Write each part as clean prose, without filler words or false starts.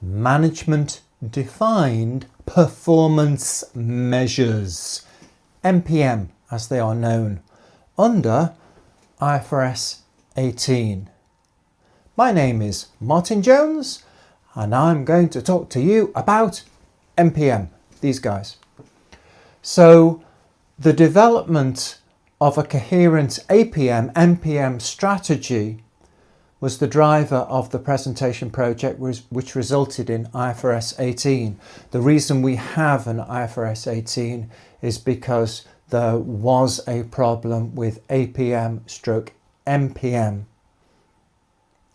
management defined performance measures, MPM as they are known, under IFRS 18. My name is Martin Jones and I'm going to talk to you about MPM, these guys. So the development of a coherent APM, MPM strategy was the driver of the presentation project which resulted in IFRS 18. The reason we have an IFRS 18 is because there was a problem with APM stroke MPM.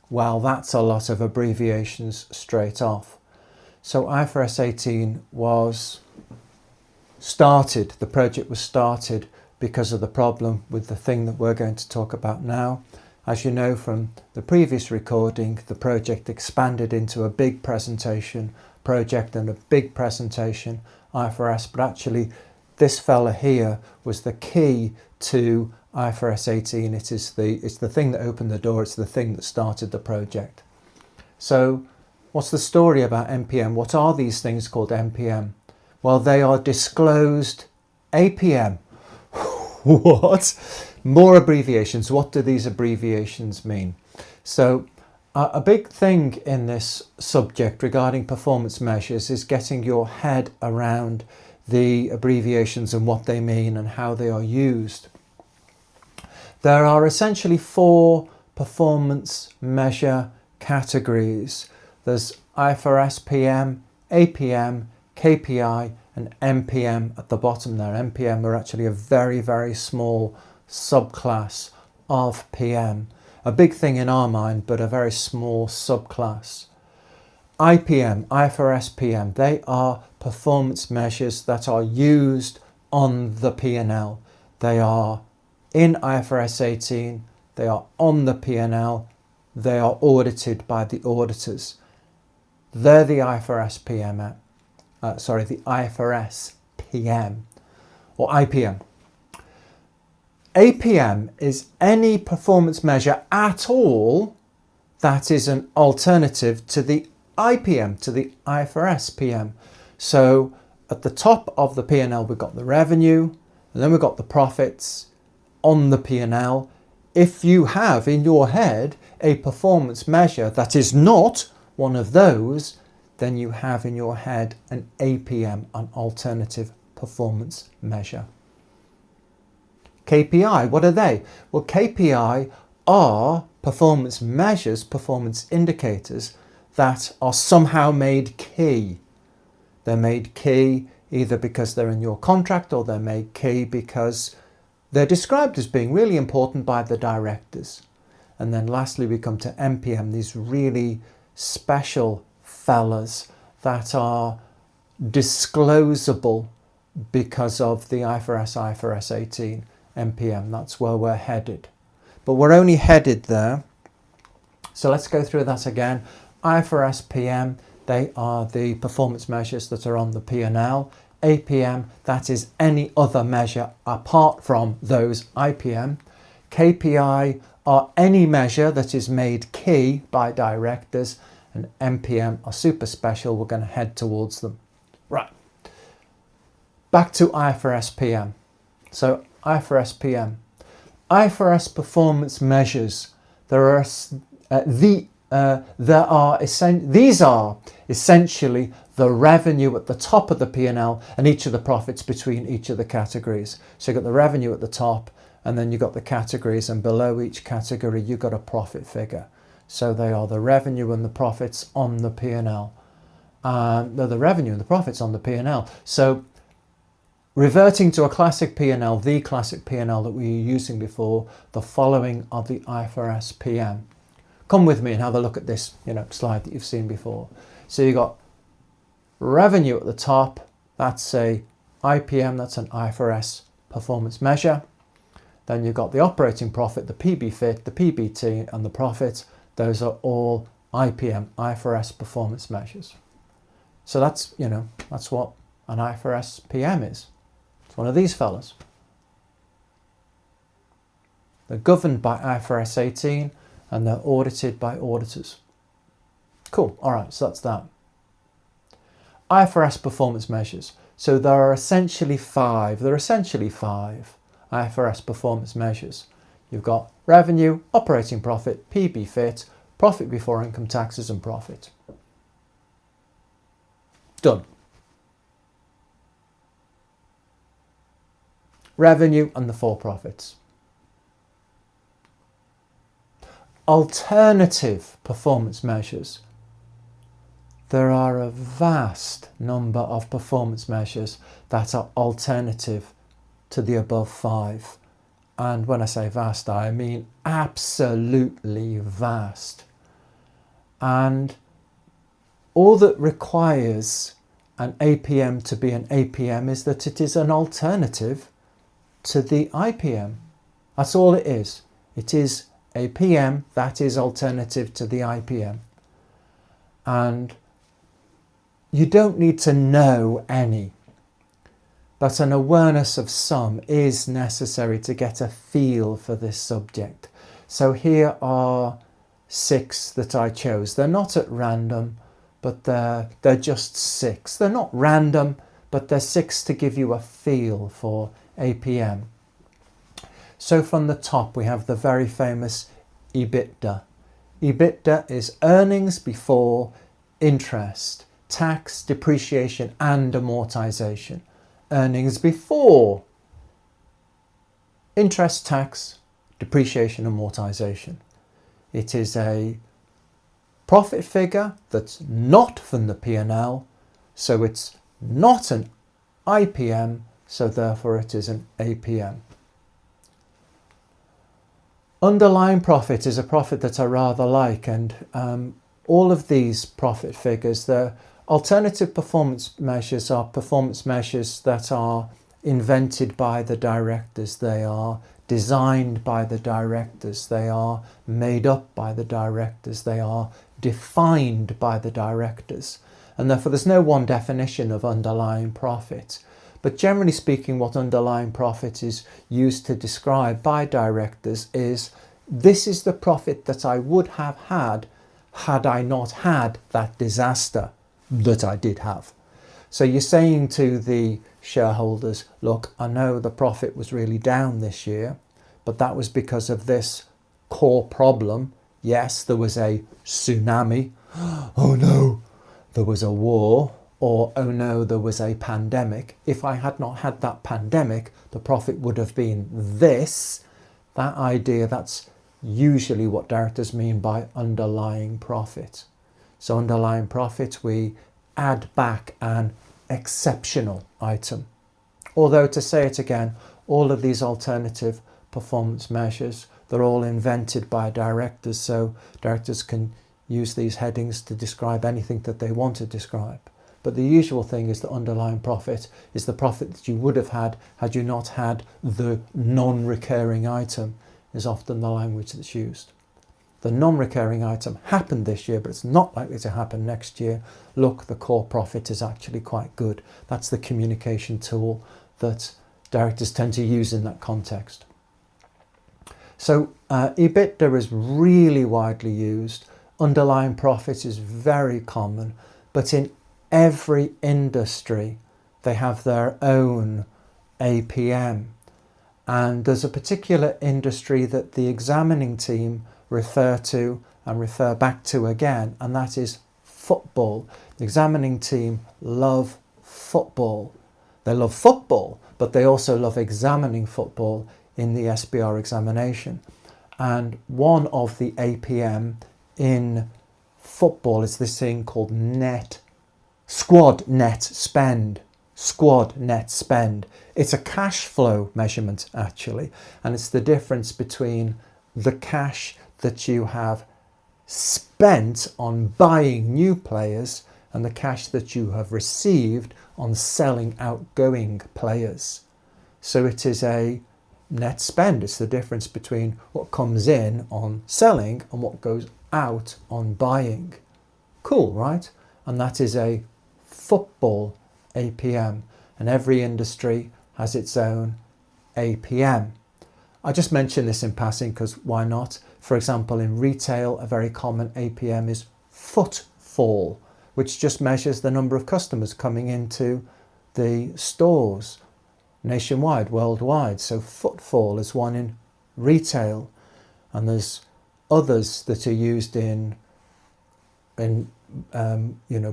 Well, that's a lot of abbreviations straight off. So IFRS 18 was started, the project was started because of the problem with the thing that we're going to talk about now. As you know from the previous recording, the project expanded into a big presentation project and a big presentation IFRS, but actually this fella here was the key to IFRS 18. It's the thing that opened the door, it's the thing that started the project. So what's the story about MPM? What are these things called MPM? Well, they are disclosed APM. What? More abbreviations. What do these abbreviations mean? So a big thing in this subject regarding performance measures is getting your head around the abbreviations and what they mean and how they are used. There are essentially 4 performance measure categories. There's IFRS PM, APM, KPI and MPM at the bottom there. MPM are actually a very, very small subclass of PM. A big thing in our mind, but a very small subclass. IPM, IFRS PM, they are performance measures that are used on the P&L. They are in IFRS 18, they are on the P&L, they are audited by the auditors. They're the IFRS PM, the IFRS PM or IPM. APM is any performance measure at all that is an alternative to the IPM, to the IFRS PM. So at the top of the P&L we've got the revenue, and then we've got the profits on the P&L. If you have in your head a performance measure that is not one of those, then you have in your head an APM, an alternative performance measure. KPI, what are they? Well, KPI are performance measures, performance indicators that are somehow made key. They're made key either because they're in your contract or they're made key because they're described as being really important by the directors. And then lastly, we come to MPM, these really special fellas that are disclosable because of the IFRS 18 MPM. That's where we're headed. But we're only headed there. So let's go through that again. IFRS PM, they are the performance measures that are on the P&L. APM, that is any other measure apart from those IPM. KPI are any measure that is made key by directors, and MPM are super special. We're going to head towards them. Right. Back to IFRS PM. So IFRS PM. IFRS performance measures. These are essentially the revenue at the top of the P&L and each of the profits between each of the categories. So you've got the revenue at the top and then you've got the categories, and below each category you've got a profit figure. So they are the revenue and the profits on the P&L. They're the revenue and the profits on the P&L. So reverting to a classic P&L, the classic P&L that we were using before, the following are the IFRS PM. Come with me and have a look at this slide that you've seen before. So you've got revenue at the top, that's a IPM, that's an IFRS performance measure. Then you've got the operating profit, the PBFIT, the PBT and the profit. Those are all IPM, IFRS performance measures. So that's what an IFRS PM is. It's one of these fellas. They're governed by IFRS 18 and they're audited by auditors. Cool, all right, so that's that. IFRS performance measures. So there are essentially five IFRS performance measures. You've got revenue, operating profit, PBFIT, profit before income taxes and profit. Done. Revenue and the four profits. Alternative performance measures. There are a vast number of performance measures that are alternative to the above five. And when I say vast, I mean absolutely vast. And all that requires an APM to be an APM is that it is an alternative to the IPM. That's all it is. It is a PM that is alternative to the IPM. And you don't need to know any, but an awareness of some is necessary to get a feel for this subject. So here are 6 that I chose. They're not at random, but they're just 6. They're not random, but they're 6 to give you a feel for APM. So from the top we have the very famous EBITDA. EBITDA is earnings before interest, tax, depreciation and amortization. Earnings before interest, tax, depreciation, amortization. It is a profit figure that's not from the P&L, so it's not an IPM, so therefore it is an APM. Underlying profit is a profit that I rather like, and all of these profit figures, the alternative performance measures are performance measures that are invented by the directors. They are designed by the directors. They are made up by the directors. They are defined by the directors. And therefore there's no one definition of underlying profit. But generally speaking, what underlying profit is used to describe by directors is, this is the profit that I would have had I not had that disaster that I did have. So you're saying to the shareholders, look, I know the profit was really down this year, but that was because of this core problem. Yes, there was a tsunami. Oh no, there was a war. Or, oh no, there was a pandemic. If I had not had that pandemic, the profit would have been this. That idea, that's usually what directors mean by underlying profit. So underlying profit, we add back an exceptional item. Although, to say it again, all of these alternative performance measures, they're all invented by directors, so directors can use these headings to describe anything that they want to describe. But the usual thing is that underlying profit is the profit that you would have had you not had the non-recurring item, is often the language that's used. The non-recurring item happened this year, but it's not likely to happen next year. Look, the core profit is actually quite good. That's the communication tool that directors tend to use in that context. So EBITDA is really widely used. Underlying profit is very common, but in every industry they have their own APM, and there's a particular industry that the examining team refer to and refer back to again, and that is football. The examining team love football. They love football, but they also love examining football in the SBR examination. And one of the APM in football is this thing called squad net spend. It's a cash flow measurement actually, and it's the difference between the cash that you have spent on buying new players and the cash that you have received on selling outgoing players. So it is a net spend. It's the difference between what comes in on selling and what goes out on buying. Cool, right? And that is a football APM, and every industry has its own APM. I just mention this in passing because why not? For example, in retail, a very common APM is footfall. which just measures the number of customers coming into the stores nationwide, worldwide. So footfall is one in retail, and there's others that are used in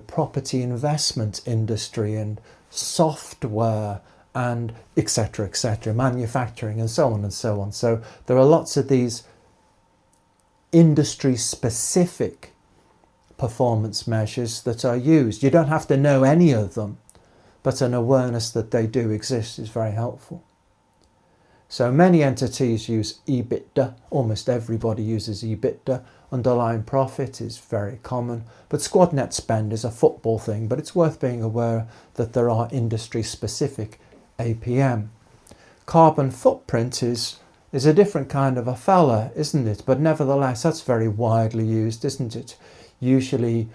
property investment industry and software and etc., manufacturing and so on and so on. So there are lots of these industry specific performance measures that are used. You don't have to know any of them, but an awareness that they do exist is very helpful. So many entities use EBITDA. Almost everybody uses EBITDA. Underlying profit is very common, but squad net spend is a football thing, but it's worth being aware that there are industry specific APM. Carbon footprint is a different kind of a fella, isn't it? But nevertheless, that's very widely used, isn't it? Usually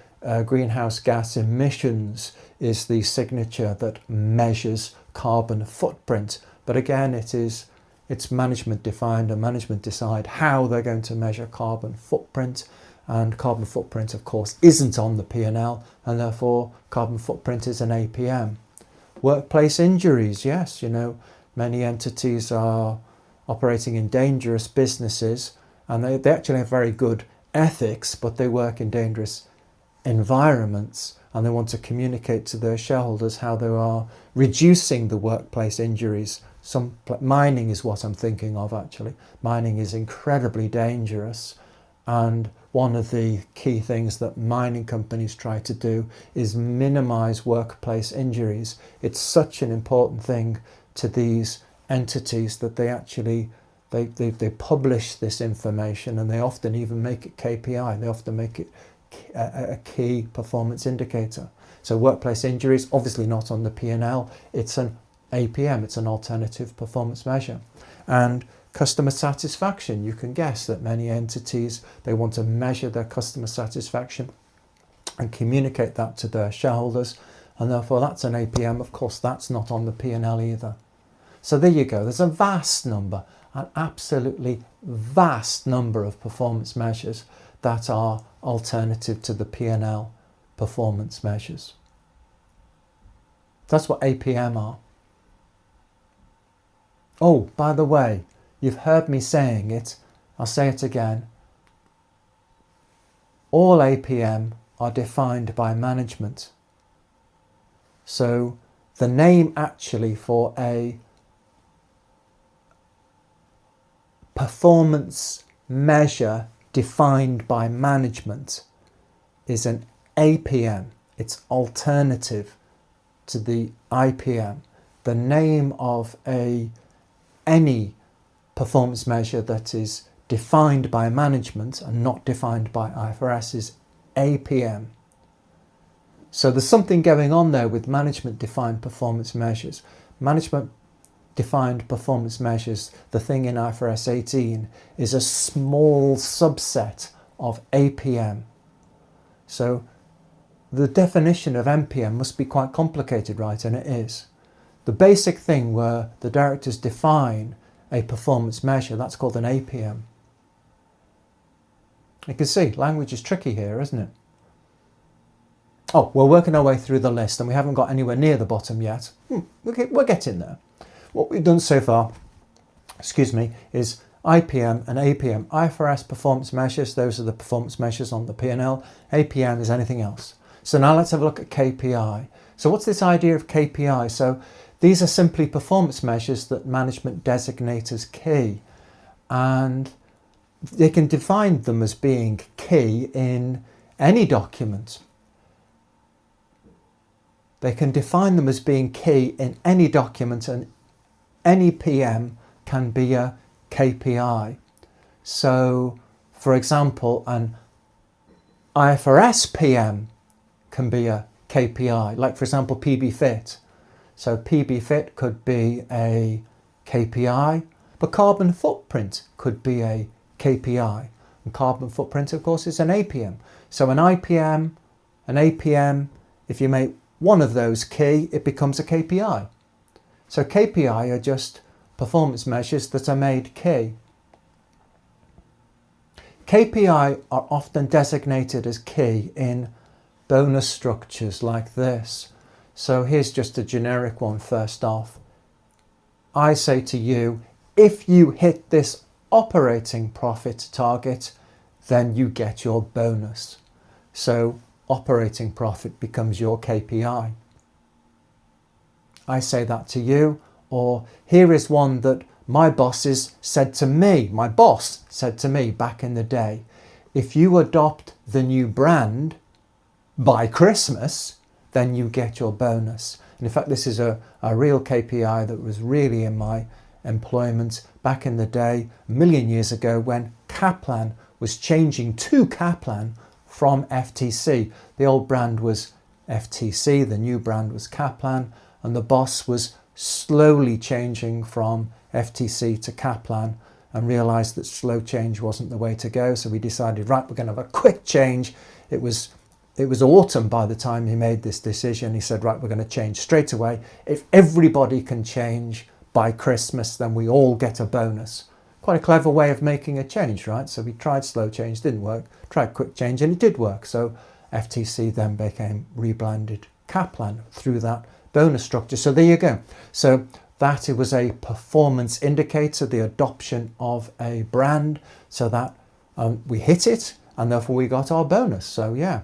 greenhouse gas emissions is the signature that measures carbon footprint. But again, it's management defined, and management decide how they're going to measure carbon footprint. And carbon footprint, of course, isn't on the P&L, and therefore carbon footprint is an APM. Workplace injuries, yes, many entities are operating in dangerous businesses, and they actually have very good ethics, but they work in dangerous environments, and they want to communicate to their shareholders how they are reducing the workplace injuries. Mining is what I'm thinking of, actually. Mining is incredibly dangerous, and one of the key things that mining companies try to do is minimize workplace injuries. It's such an important thing to these entities that they actually they publish this information, and they often even make it KPI. They often make it a key performance indicator. So workplace injuries, obviously not on the P&L, it's an APM, it's an alternative performance measure. And customer satisfaction, you can guess that many entities, they want to measure their customer satisfaction and communicate that to their shareholders, and therefore that's an APM. Of course, that's not on the P&L either. So there you go. There's a vast number, an absolutely vast number of performance measures that are alternative to the P&L performance measures. That's what APM are. Oh, by the way, you've heard me saying it. I'll say it again. All APM are defined by management. So the name actually for a performance measure defined by management is an APM. It's alternative to the IPM. The name of any performance measure that is defined by management and not defined by IFRS is APM. So there's something going on there with management defined performance measures. Management defined performance measures, the thing in IFRS 18, is a small subset of APM. So the definition of MPM must be quite complicated, right? And it is. The basic thing where the directors define a performance measure, that's called an APM. You can see language is tricky here, isn't it? Oh, we're working our way through the list and we haven't got anywhere near the bottom yet. We're getting there. What we've done so far, is IPM and APM. IFRS performance measures, those are the performance measures on the P&L. APM is anything else. So now let's have a look at KPI. So what's this idea of KPI? So these are simply performance measures that management designate as key, and they can define them as being key in any document. They can define them as being key in any document, and any PM can be a KPI. So, for example, an IFRS PM can be a KPI, like for example PB Fit. So PB Fit could be a KPI, but carbon footprint could be a KPI. And carbon footprint, of course, is an APM. So an IPM, an APM, if you make one of those key, it becomes a KPI. So KPI are just performance measures that are made key. KPI are often designated as key in bonus structures like this. So here's just a generic one first off. I say to you, if you hit this operating profit target, then you get your bonus. So operating profit becomes your KPI. I say that to you. Or here is one that my boss said to me back in the day. If you adopt the new brand by Christmas, then you get your bonus. And in fact, this is a real KPI that was really in my employment back in the day, a million years ago, when Kaplan was changing to Kaplan from FTC. The old brand was FTC, the new brand was Kaplan, and the boss was slowly changing from FTC to Kaplan and realised that slow change wasn't the way to go. So we decided, right, we're going to have a quick change. It was autumn by the time he made this decision. He said, right, we're going to change straight away. If everybody can change by Christmas, then we all get a bonus. Quite a clever way of making a change, right? So we tried slow change, didn't work. Tried quick change, and it did work. So FTC then became rebranded Kaplan through that bonus structure. So there you go. So that it was a performance indicator, the adoption of a brand, so that we hit it, and therefore we got our bonus. So yeah,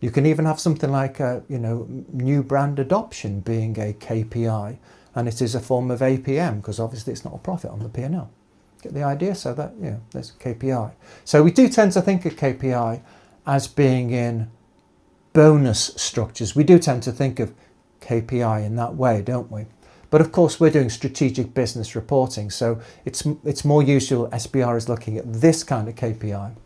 you can even have something like new brand adoption being a KPI, and it is a form of APM because obviously it's not a profit on the P&L. Get the idea? So that, there's KPI. So we do tend to think of KPI as being in bonus structures. We do tend to think of KPI in that way, don't we? But of course, we're doing strategic business reporting, so it's more usual SBR is looking at this kind of KPI.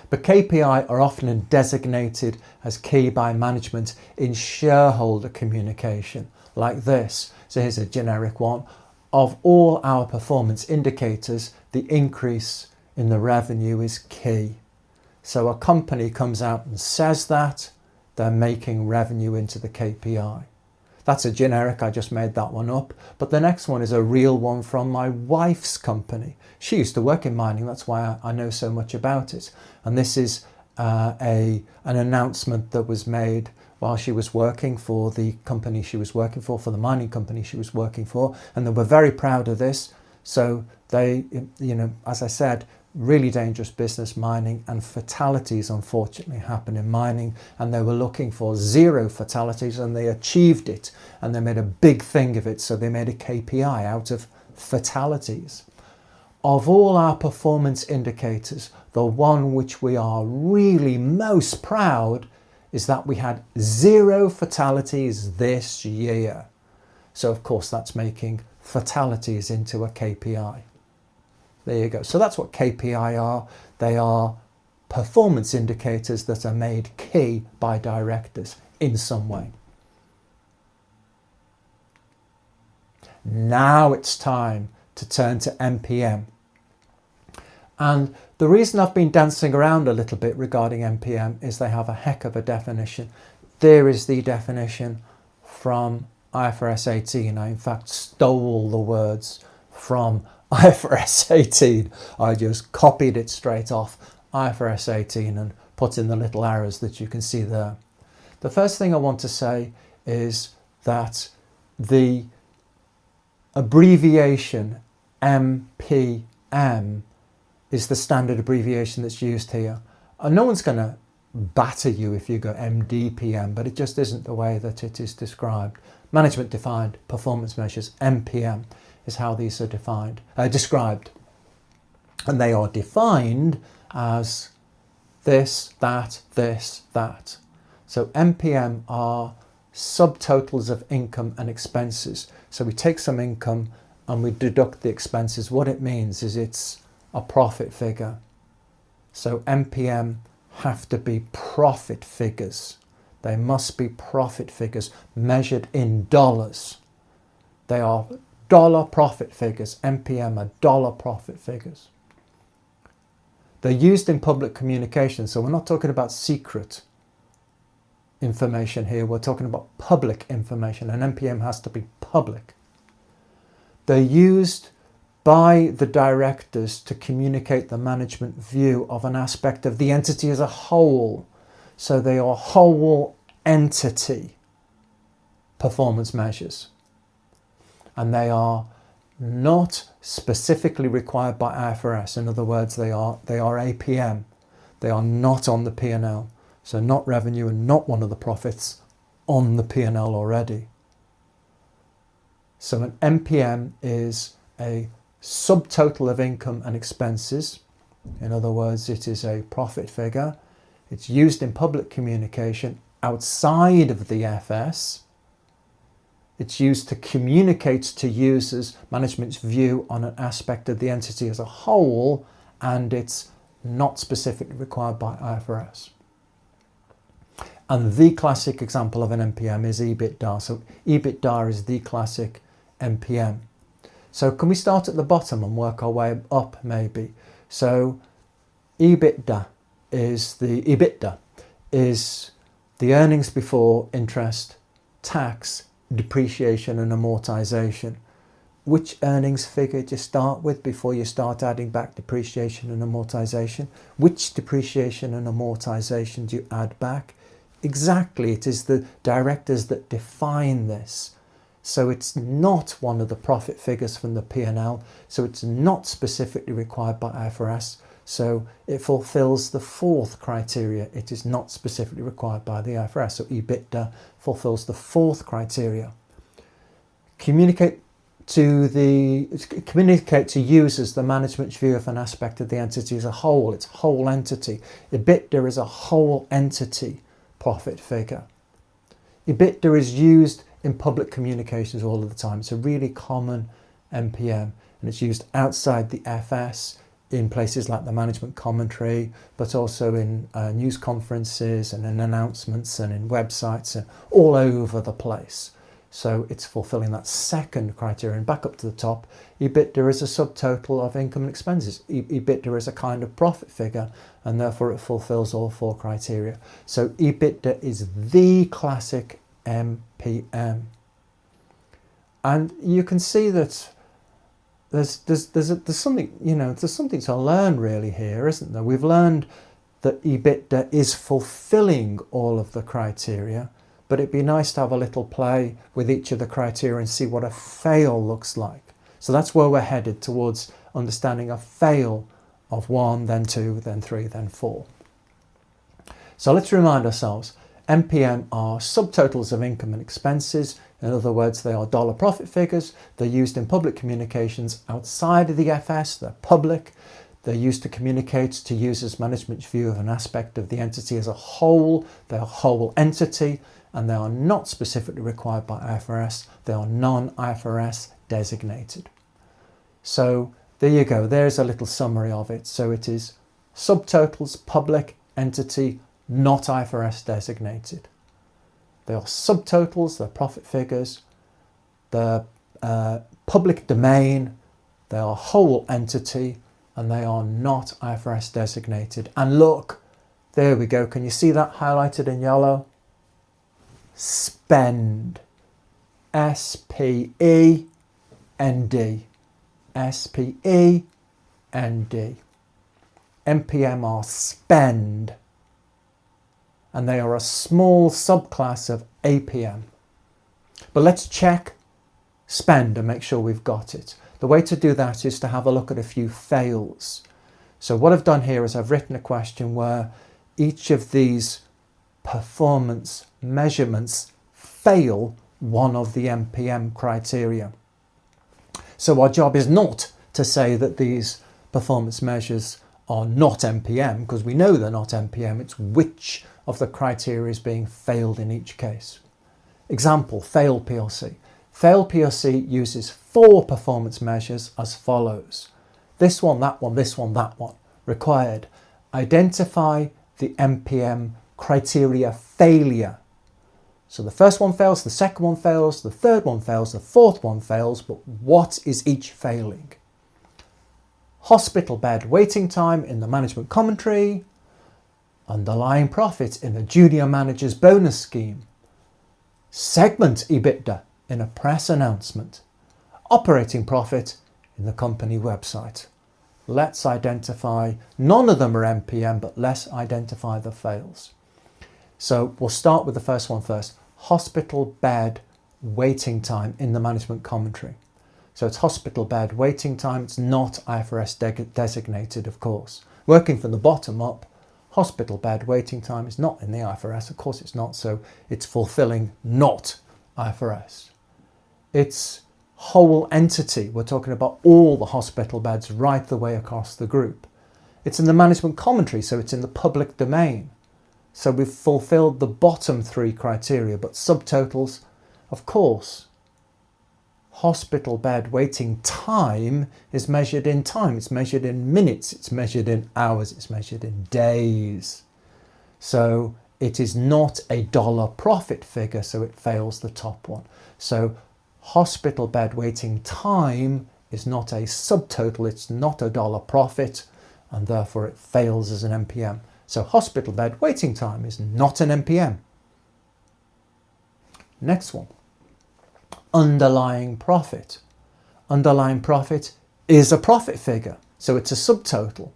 But KPI are often designated as key by management in shareholder communication, like this. So here's a generic one. Of all our performance indicators, the increase in the revenue is key. So a company comes out and says that they're making revenue into the KPI. That's a generic, I just made that one up. But the next one is a real one from my wife's company. She used to work in mining, that's why I know so much about it. And this is an announcement that was made while she was working for the company she was working for the mining company she was working for. And they were very proud of this. So they, as I said, really dangerous business, mining, and fatalities unfortunately happen in mining, and they were looking for 0 fatalities, and they achieved it, and they made a big thing of it. So they made a KPI out of fatalities. Of all our performance indicators, the one which we are really most proud is that we had 0 fatalities this year. So of course that's making fatalities into a KPI. There you go. So that's what KPI are. They are performance indicators that are made key by directors in some way. Now it's time to turn to MPM. And the reason I've been dancing around a little bit regarding MPM is they have a heck of a definition. There is the definition from IFRS 18. I in fact stole the words from IFRS 18. I just copied it straight off IFRS 18 and put in the little arrows that you can see there. The first thing I want to say is that the abbreviation MPM is the standard abbreviation that's used here. And no one's going to batter you if you go MDPM, but it just isn't the way that it is described. Management defined performance measures, MPM, is how these are described. And they are defined as this, that, this, that. So MPM are subtotals of income and expenses. So we take some income and we deduct the expenses. What it means is it's a profit figure. So MPM have to be profit figures. They must be profit figures measured in dollars. They are dollar profit figures. MPM are dollar profit figures. They're used in public communication, so we're not talking about secret information here. We're talking about public information, and MPM has to be public. They're used by the directors to communicate the management view of an aspect of the entity as a whole. So they are whole entity performance measures. And they are not specifically required by IFRS. In other words, they are APM. They are not on the P&L. So not revenue and not one of the profits on the P&L already. So an MPM is a subtotal of income and expenses. In other words, it is a profit figure. It's used in public communication outside of the FS. It's used to communicate to users management's view on an aspect of the entity as a whole, and it's not specifically required by IFRS. And the classic example of an MPM is EBITDA. So EBITDA is the classic MPM. So can we start at the bottom and work our way up maybe? So EBITDA is the earnings before interest, tax, depreciation and amortization. Which earnings figure do you start with before you start adding back depreciation and amortization? Which depreciation and amortization do you add back? Exactly, it is the directors that define this. So it's not one of the profit figures from the P&L, so it's not specifically required by IFRS. So it fulfills the fourth criteria. It is not specifically required by the IFRS. So EBITDA fulfills the fourth criteria. Communicate to users the management's view of an aspect of the entity as a whole. It's whole entity. EBITDA is a whole entity profit figure. EBITDA is used in public communications all of the time. It's a really common MPM, and it's used outside the FS in places like the management commentary, but also in news conferences and in announcements and in websites and all over the place. So it's fulfilling that second criterion. Back up to the top, EBITDA is a subtotal of income and expenses. EBITDA is a kind of profit figure, and therefore it fulfills all four criteria. So EBITDA is the classic MPM. And you can see that there's something, there's something to learn really here, isn't there? We've learned that EBITDA is fulfilling all of the criteria, but it'd be nice to have a little play with each of the criteria and see what a fail looks like. So that's where we're headed, towards understanding a fail of 1, then 2, then 3, then 4. So let's remind ourselves, MPM are subtotals of income and expenses. In other words, they are dollar profit figures. They're used in public communications outside of the FS. They're public. They're used to communicate to users management's view of an aspect of the entity as a whole. They're a whole entity, and they are not specifically required by IFRS. They are non-IFRS designated. So there you go. There's a little summary of it. So it is subtotals, public, entity, not IFRS designated. They are subtotals, they're profit figures, they're public domain, they are whole entity, and they are not IFRS designated. And look, there we go. Can you see that highlighted in yellow? Spend. S-P-E-N-D. S-P-E-N-D. MPM are spend, and they are a small subclass of APM. But let's check spend and make sure we've got it. The way to do that is to have a look at a few fails. So what I've done here is I've written a question where each of these performance measurements fail one of the MPM criteria. So our job is not to say that these performance measures are not MPM, because we know they're not MPM. It's which of the criteria is being failed in each case. Example, fail PLC. Fail PLC uses 4 performance measures as follows. This one, that one, this one, that one. Required. Identify the MPM criteria failure. So the first one fails, the second one fails, the third one fails, the fourth one fails, but what is each failing? Hospital bed waiting time in the management commentary, underlying profit in a junior manager's bonus scheme, segment EBITDA in a press announcement, operating profit in the company website. Let's identify, none of them are MPM, but let's identify the fails. So we'll start with the first one first. Hospital bed waiting time in the management commentary. So it's hospital bed waiting time. It's not IFRS designated, of course. Working from the bottom up, hospital bed waiting time is not in the IFRS. Of course it's not. So it's fulfilling not IFRS. It's whole entity. We're talking about all the hospital beds right the way across the group. It's in the management commentary, so it's in the public domain. So we've fulfilled the bottom three criteria, but subtotals, of course, hospital bed waiting time is measured in time. It's measured in minutes, it's measured in hours, it's measured in days. So it is not a dollar profit figure, so it fails the top one. So hospital bed waiting time is not a subtotal, it's not a dollar profit, and therefore it fails as an MPM. So hospital bed waiting time is not an MPM. Next one. Underlying profit. Underlying profit is a profit figure, so it's a subtotal.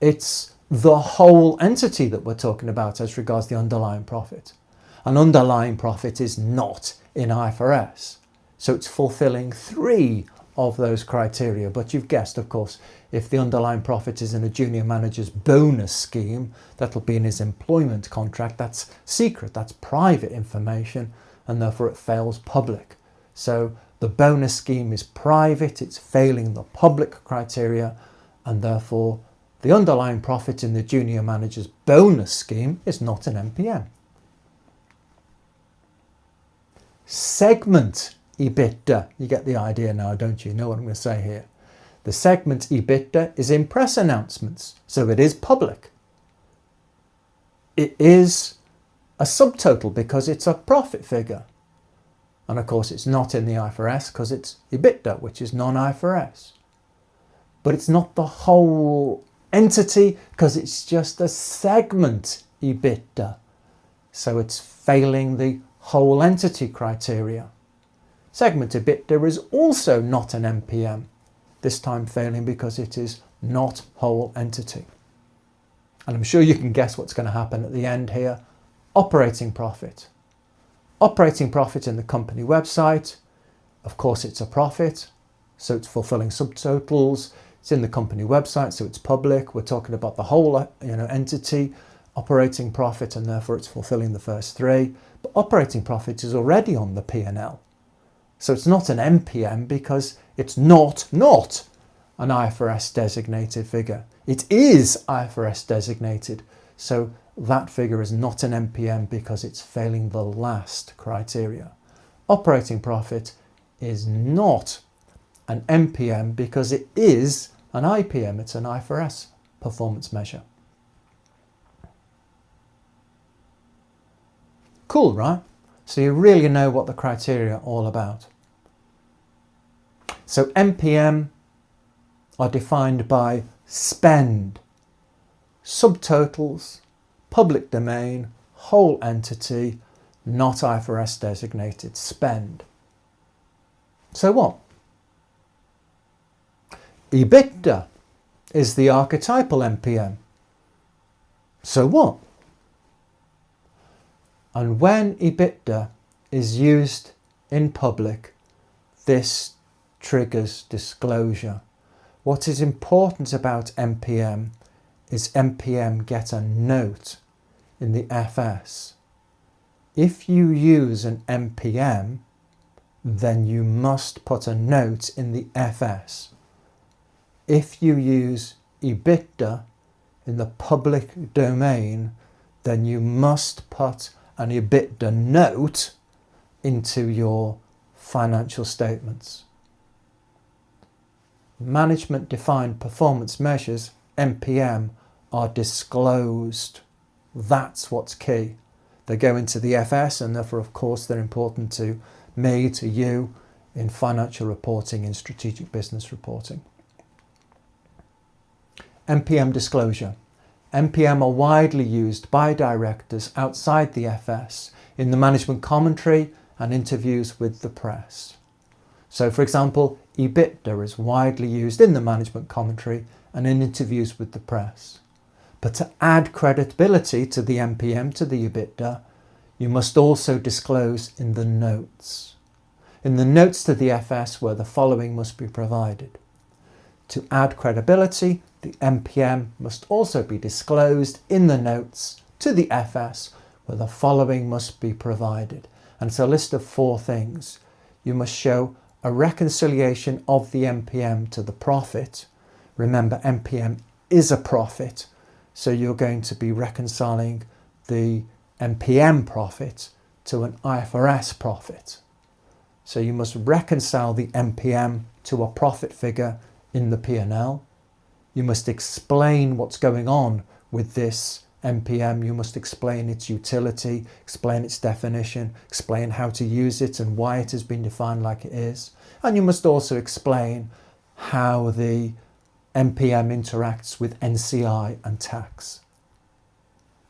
It's the whole entity that we're talking about as regards the underlying profit. An underlying profit is not in IFRS, so it's fulfilling three of those criteria. But you've guessed, of course, if the underlying profit is in a junior manager's bonus scheme, that'll be in his employment contract. That's secret, that's private information, and therefore it fails public. So the bonus scheme is private, it's failing the public criteria, and therefore the underlying profit in the junior manager's bonus scheme is not an MPM. Segment EBITDA, you get the idea now, don't you? You know what I'm going to say here. The segment EBITDA is in press announcements, so it is public. It is a subtotal because it's a profit figure. And of course it's not in the IFRS because it's EBITDA, which is non-IFRS. But it's not the whole entity because it's just a segment EBITDA. So it's failing the whole entity criteria. Segment EBITDA is also not an MPM, this time failing because it is not whole entity. And I'm sure you can guess what's going to happen at the end here. Operating profit. Operating profit in the company website. Of course it's a profit, so it's fulfilling subtotals. It's in the company website, so it's public. We're talking about the whole entity, operating profit, and therefore it's fulfilling the first three. But operating profit is already on the P&L. So it's not an MPM because it's not an IFRS designated figure. It is IFRS designated. So that figure is not an MPM because it's failing the last criteria. Operating profit is not an MPM because it is an IPM. It's an IFRS performance measure. Cool, right? So you really know what the criteria are all about. So MPM are defined by spend, subtotals, public domain, whole entity, not IFRS designated spend. So what? EBITDA is the archetypal MPM. So what? And when EBITDA is used in public, this triggers disclosure. What is important about MPM is MPM get a note in the FS. If you use an MPM, then you must put a note in the FS. If you use EBITDA in the public domain, then you must put an EBITDA note into your financial statements. Management defined performance measures, MPM, are disclosed. That's what's key. They go into the FS and therefore, of course, they're important to me, to you, in financial reporting, in strategic business reporting. MPM disclosure. MPM are widely used by directors outside the FS in the management commentary and interviews with the press. So, for example, EBITDA is widely used in the management commentary and in interviews with the press. But to add credibility to the MPM, to the EBITDA, you must also disclose in the notes. In the notes to the FS where the following must be provided. To add credibility, the MPM must also be disclosed in the notes to the FS where the following must be provided. And it's a list of 4 things. You must show a reconciliation of the MPM to the profit. Remember, MPM is a profit, so you're going to be reconciling the MPM profit to an IFRS profit. So you must reconcile the MPM to a profit figure in the P&L. You must explain what's going on with this MPM. You must explain its utility, explain its definition, explain how to use it and why it has been defined like it is. And you must also explain how the MPM interacts with NCI and tax.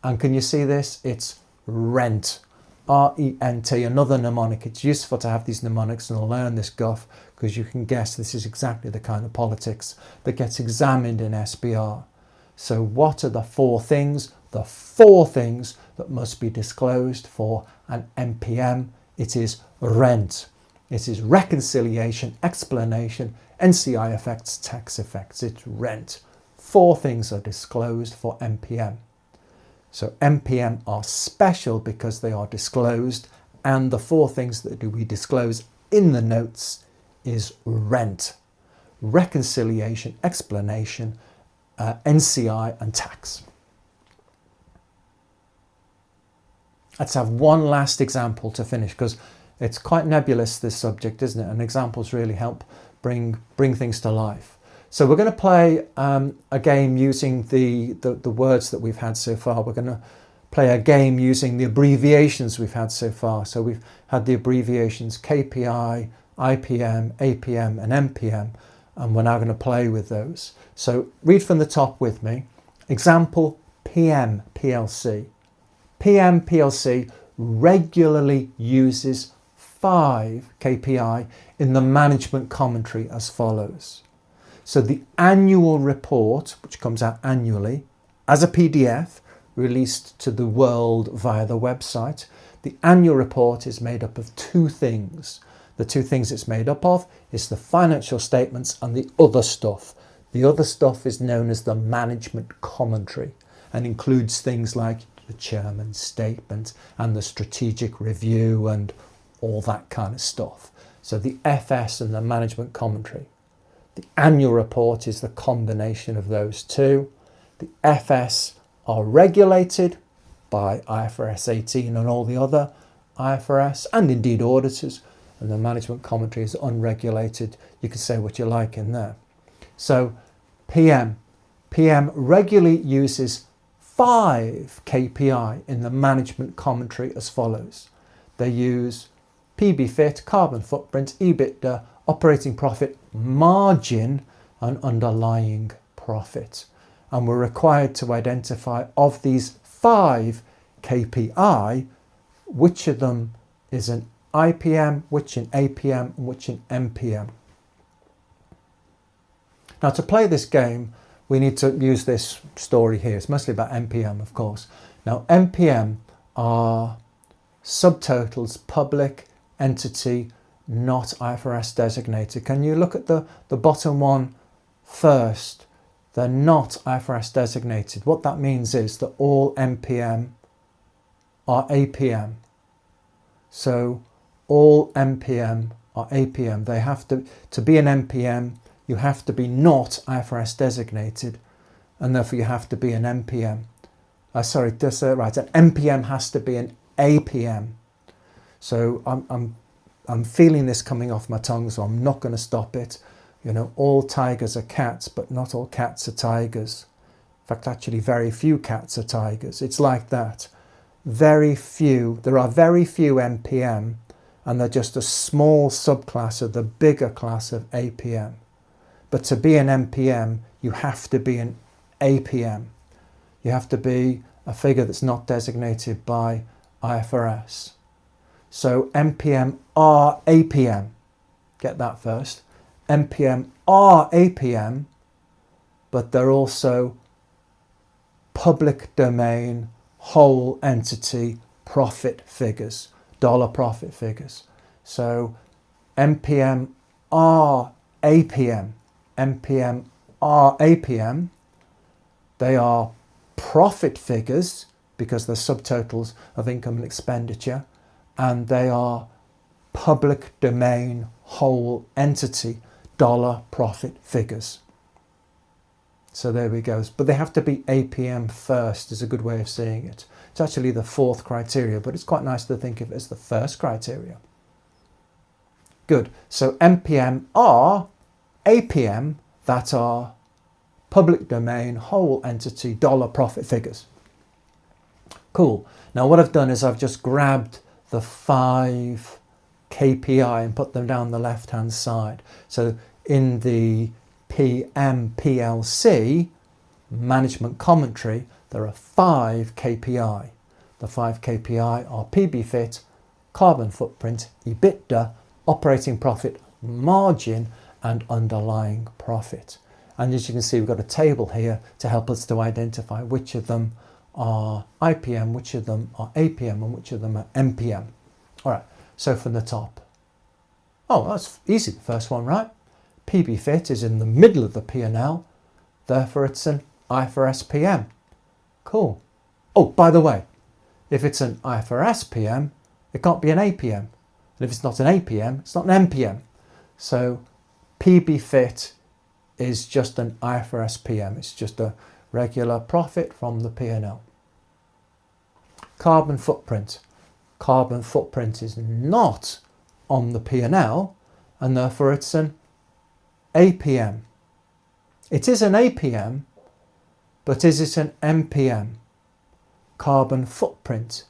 And can you see this? It's rent. R-E-N-T, another mnemonic. It's useful to have these mnemonics and learn this guff because you can guess this is exactly the kind of politics that gets examined in SBR. So what are the 4 things? The 4 things that must be disclosed for an MPM. It is rent. It is reconciliation, explanation, NCI effects, tax effects. It's rent. 4 things are disclosed for MPM. So MPM are special because they are disclosed, and the 4 things that we disclose in the notes is rent, reconciliation, explanation, NCI and tax. Let's have one last example to finish because it's quite nebulous, this subject, isn't it? And examples really help bring things to life. So we're going to play a game using the words that we've had so far. We're going to play a game using the abbreviations we've had so far. So we've had the abbreviations KPI, IPM, APM and MPM, and we're now going to play with those. So read from the top with me. Example, PM PLC. PM PLC regularly uses 5 KPI in the management commentary as follows. So the annual report, which comes out annually as a PDF released to the world via the website, the annual report is made up of 2 things. The 2 things it's made up of is the financial statements and the other stuff. The other stuff is known as the management commentary and includes things like the chairman's statement and the strategic review and all that kind of stuff. So the FS and the management commentary. The annual report is the combination of those 2. The FS are regulated by IFRS 18 and all the other IFRS and indeed auditors, and the management commentary is unregulated. You can say what you like in there. So PM regularly uses 5 KPI in the management commentary as follows. They use PB fit, carbon footprint, EBITDA, operating profit, margin and underlying profit. And we're required to identify of these 5 KPI, which of them is an IPM, which an APM, and which an MPM. Now to play this game, we need to use this story here. It's mostly about MPM, of course. Now MPM are subtotals, public entity, not IFRS designated. Can you look at the bottom one first? They're not IFRS designated. What that means is that all MPM are APM. So all MPM are APM. They have to be an MPM, you have to be not IFRS designated, and therefore you have to be an MPM. An MPM has to be an APM. So I'm feeling this coming off my tongue, so I'm not going to stop it. You know, all tigers are cats, but not all cats are tigers. In fact, actually very few cats are tigers. It's like that. Very few. There are very few MPM, and they're just a small subclass of the bigger class of APM. But to be an MPM, you have to be an APM. You have to be a figure that's not designated by IFRS. So MPM are APM. Get that first. MPM are APM, but they're also public domain, whole entity profit figures, dollar profit figures. So MPM are APM. MPM are APM. They are profit figures because they're subtotals of income and expenditure, and they are public domain whole entity dollar profit figures. So there we go. But they have to be APM first is a good way of seeing it. It's actually the fourth criteria, but it's quite nice to think of it as the first criteria. Good. So MPM are APM, that are public domain whole entity dollar profit figures. Cool. Now what I've done is I've just grabbed the 5 KPI and put them down the left hand side. So in the PMPLC management commentary, there are 5 KPI. The 5 KPI are PBFIT, carbon footprint, EBITDA, operating profit margin, and underlying profit. And as you can see, we've got a table here to help us to identify which of them are IPM, which of them are APM, and which of them are MPM. All right, so from the top. Oh, that's easy, the first one, right? PBFIT is in the middle of the P&L, therefore it's an IFRS PM. Cool. Oh, by the way, if it's an IFRS PM, it can't be an APM. And if it's not an APM, it's not an MPM. So PBFIT is just an IFRS PM. It's just a regular profit from the P&L. Carbon footprint. Carbon footprint is not on the P&L, and therefore it's an APM. It is an APM, but is it an MPM? Carbon footprint,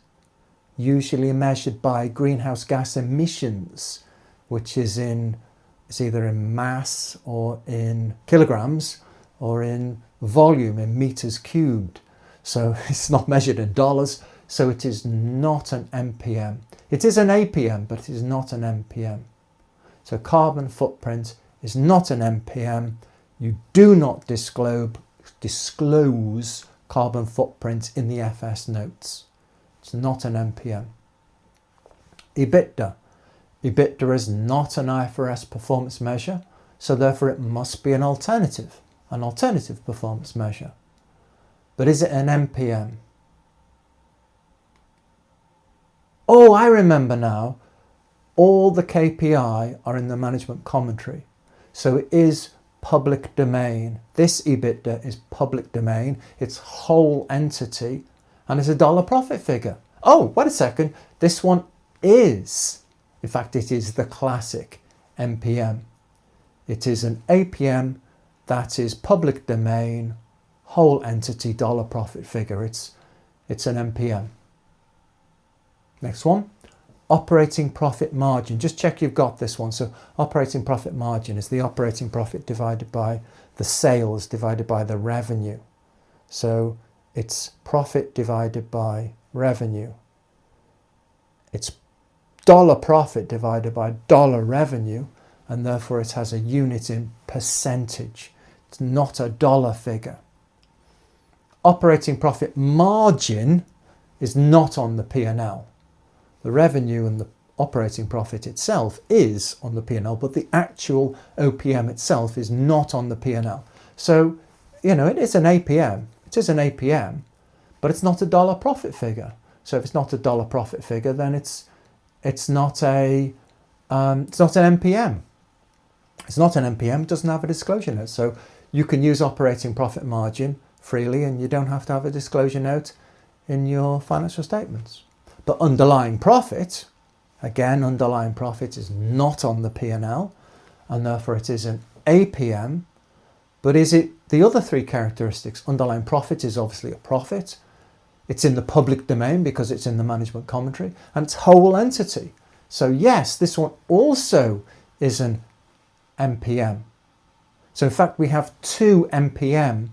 usually measured by greenhouse gas emissions, which is either in mass or in kilograms or in volume in meters cubed. So it's not measured in dollars, so it is not an MPM. It is an APM, but it is not an MPM. So carbon footprint is not an MPM. You do not disclose carbon footprint in the FS notes. It's not an MPM. EBITDA. EBITDA is not an IFRS performance measure, so therefore it must be an alternative performance measure. But is it an MPM? Oh, I remember now. All the KPI are in the management commentary. So it is public domain. This EBITDA is public domain. It's whole entity and it's a dollar profit figure. Oh, wait a second. This one is, in fact, it is the classic MPM. It is an APM that is public domain, whole entity dollar profit figure. It's an MPM. Next one, operating profit margin. Just check you've got this one. So operating profit margin is the operating profit divided by the sales divided by the revenue. So it's profit divided by revenue. It's dollar profit divided by dollar revenue, and therefore it has a unit in percentage. It's not a dollar figure. Operating profit margin is not on the P&L. The revenue and the operating profit itself is on the P&L, but the actual OPM itself is not on the P&L. So, it is an APM. It is an APM, but it's not a dollar profit figure. So if it's not a dollar profit figure, then it's not an MPM. It's not an MPM. It doesn't have a disclosure note. So you can use operating profit margin freely, and you don't have to have a disclosure note in your financial statements. But underlying profit, again, underlying profit is not on the P&L, and therefore it is an APM. But is it the other 3 characteristics? Underlying profit is obviously a profit. It's in the public domain because it's in the management commentary, and it's whole entity. So yes, this one also is an MPM. So in fact, we have 2 MPM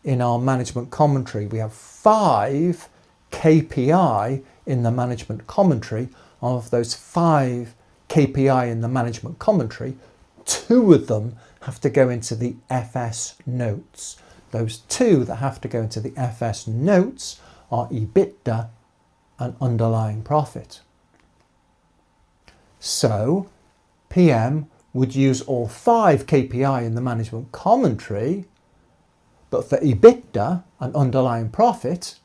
in our management commentary. We have 5 KPI in the management commentary. Of those 5 KPI in the management commentary, 2 of them have to go into the FS notes. Those two that have to go into the FS notes are EBITDA and underlying profit. So PM would use all 5 KPI in the management commentary, but for EBITDA and underlying profit,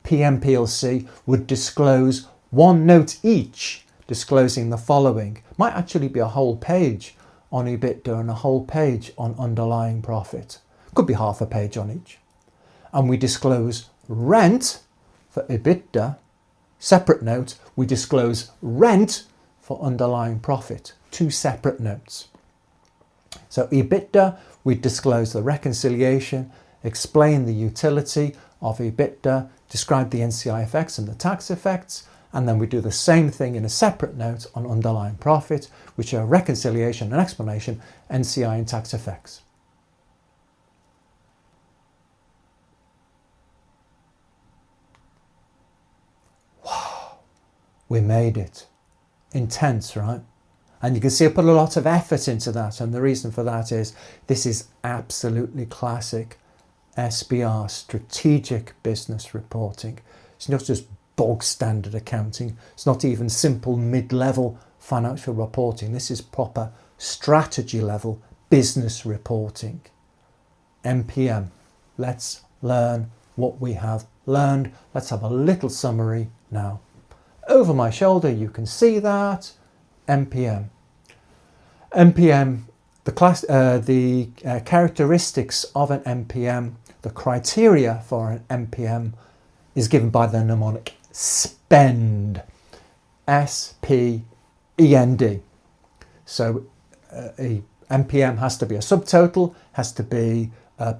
PM PLC would disclose 1 note each, disclosing the following. Might actually be a whole page on EBITDA and a whole page on underlying profit. Could be half a page on each. And we disclose rent for EBITDA. Separate note, we disclose rent for underlying profit. 2 separate notes. So EBITDA, we disclose the reconciliation, explain the utility of EBITDA, describe the NCI effects and the tax effects, and then we do the same thing in a separate note on underlying profit, which are reconciliation and explanation, NCI and tax effects. Wow, we made it. Intense, right? And you can see I put a lot of effort into that, and the reason for that is this is absolutely classic SBR, strategic business reporting. It's not just bog standard accounting. It's not even simple mid-level financial reporting. This is proper strategy level business reporting. MPM. Let's learn what we have learned. Let's have a little summary now. Over my shoulder, you can see that MPM. MPM, the characteristics of an MPM, the criteria for an MPM is given by the mnemonic SPEND. S-P-E-N-D. So a MPM has to be a subtotal, has to be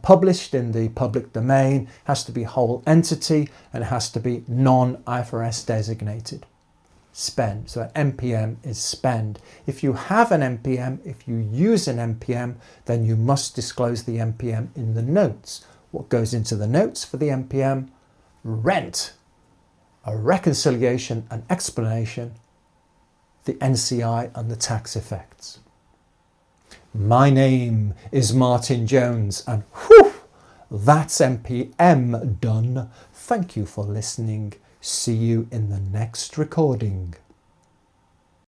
published in the public domain, has to be whole entity, and it has to be non-IFRS designated. Spend. So an MPM is spend. If you have an MPM, if you use an MPM, then you must disclose the MPM in the notes. What goes into the notes for the MPM? Rent, a reconciliation and explanation, the NCI and the tax effects. My name is Martin Jones, and whew, that's MPM done. Thank you for listening. See you in the next recording.